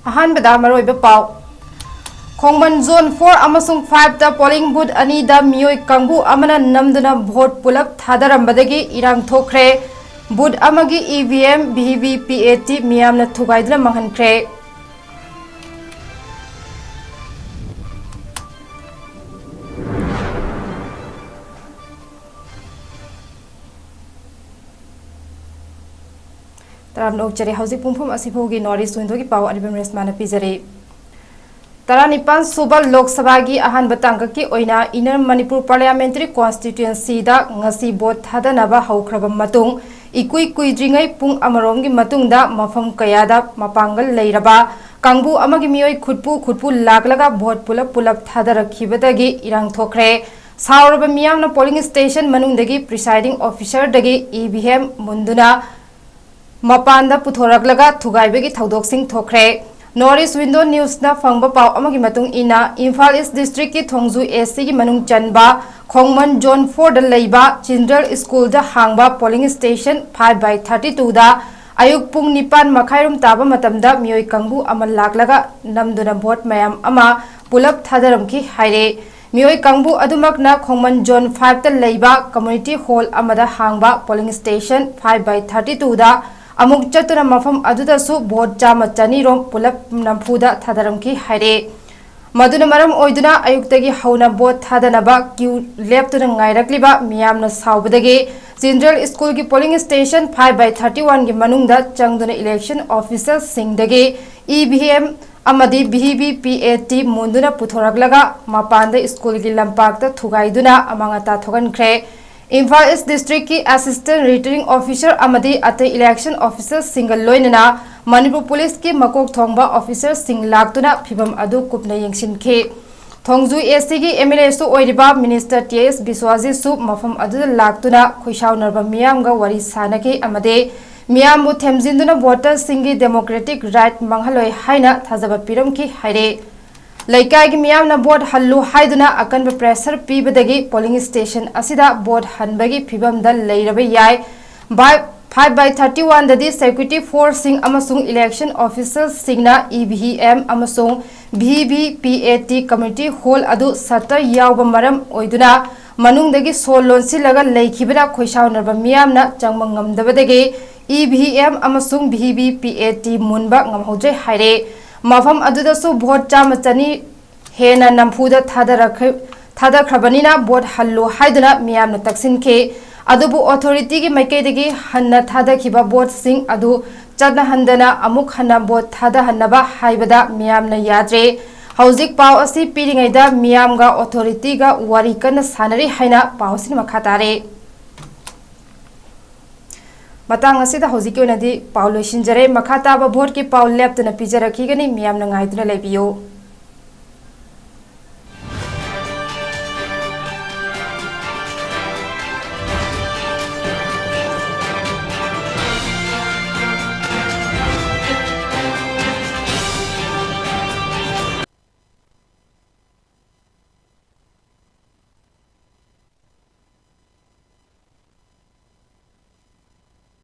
अहानबदा मरोइबा पाव खोंगमन zone 4 अमसुंग 5 दा polling booth अनि दा मियोय कांगबु अमना नमदना भोट पुलप थादरंबदगी इरांग थोखरे बूथ अमगी ईवीएम वीवीपीएटी मियामना थुगाइदना मंगहनख्रे तराम नोकचरे हौजिक पुंफुम असिफोगी नॉरिस विंडोगी पाव अरिबम रेशमा न पिजरे तरानिपान सुबह लोकसभा की अहान बतांग की ओइना इनर मणिपुर पार्लियामेंट्री कॉन्स्टिट्यूएंसी दा ngasi बोट थादनबा हौख्रब मतुंग इकुई कुइद्रिंगै पुंग अमरोमगी मतुंगदा मफम कयादा मपांगल लेरबा कांगबु अमगी मियोय खुटपु लागलगा भोट पुलप थादरखिबदगी इरांग थोखरे सावरब मियामना पोलिंग स्टेशन मनुंगदगी प्रिसाइडिंग ऑफिसर दगी ईवीएम मुंदुना मपानदा पुथोरगलगा थुगाइबगी थौदोकसिंग थोखरे नॉरिस विंडो न्यूज़ ना फंगबा पाव अमगी मतुंग इना इम्फाल ईस्ट डिस्ट्रिक्ट की थोंगजू एससी की मनुंग चनबा खोंगमन जोन 4 दा लेबा चिल्ड्रन स्कूल दा हांगबा पोलिंग स्टेशन 5/32 दा अयुक पुंग निपान मखाइरुम ताबा मतमदा मियोय कांगबु अमल लागलगा नमदुना भोट मयाम अमा पुलप थादरमखि हाइरे मियोय कांगबु अदुमकना खोंगमन जोन 5 दा लेबा कम्युनिटी हॉल अमदा हांगबा पोलिंग स्टेशन 5/32 दा अमुक चतुना मफम अदुदसु भोट चामा चनीरोम पुलप नंफुदा थादरमखि हाइरे मदुना मरम ओइदुना अयुक्तगी हौना भोट थादनबा क्यू लेप्तुना ngairakliba मियामना सावबदगी चिल्ड्रन स्कूल की पोलिंग स्टेशन 5/31 की मनुंगदा चंगदुना इलेक्शन ऑफिसर सिंगदगी ईवीएम अमदी वीवीपीएटी मुंदुना पुथोरगलगा मपानदा स्कूल की लंपाकता थुगाइदुना अमांगता थोगनख्रे इम्फाल ईस्ट डिस्ट्रिक्ट की असिस्टेंट रिटर्निंग ऑफिसर अमदी अतै इलेक्शन ऑफिसर सिंगल लोइनना मणिपुर पुलिस की मकोक थोंगबा ऑफिसर सिंग लाक्तुना फिबम अदु कुपना यंगसिनखे थोंगजू एससी की एमएलए सु ओइरिबा मिनिस्टर टीएस बिस्वाजी सु मफम अदु लाक्तुना खुइसाउनरबा मियामगा वरी सानके अमदे मियामबु थेमजिंदुना वोटर सिंगी डेमोक्रेटिक राइट मंगहलोय हाइना थाजबा पिरमखि हाइरे लैकाई मियामना बोट हल्लु हाइदुना अकनब प्रेशर पीबदगी पोलिंग स्टेशन असिदा बोट हनबगी फिबमदा लैरब याय 5/31 ददी सिक्योरिटी फोर्स सिंग अमसुंग इलेक्शन ऑफिसर सिंगना ईवीएम अमसुंग वीवीपीएटी कम्युनिटी हॉल अदु सटर यावब मरम ओइदुना मनुंगदगी सोल लोनसिलगा लैखिबदा खोइसाउनरब मियामना चंगम ngamdabadagi ईवीएम अमसुंग वीवीपीएटी मुनबा ngamhojai हाइरे मफम अदुदसु भोट चामा चनी हेना नंफुदा थादरखबनिना भोट हल्लु हाइदुना मियामना तक्सिनखे अदुबु अथॉरिटी की मैकेदगी हन्ना थादखिबा भोट सिंग अदु चदना हंदना अमुक हन्ना भोट थादहन्नबा हाइबदा मियामना याद्रे हौजिक पाव असि पिरिङैदा मियामगा अथॉरिटीगा वारी कन सानरी हाइना पावसिन मखातारे मतंग असिदा हौजिक ओनदी पाव लोइसिनजरे मखाताबा भोट की पाव लेप्तना पिजरखिगनी मियामना ngaiduna लेबियो।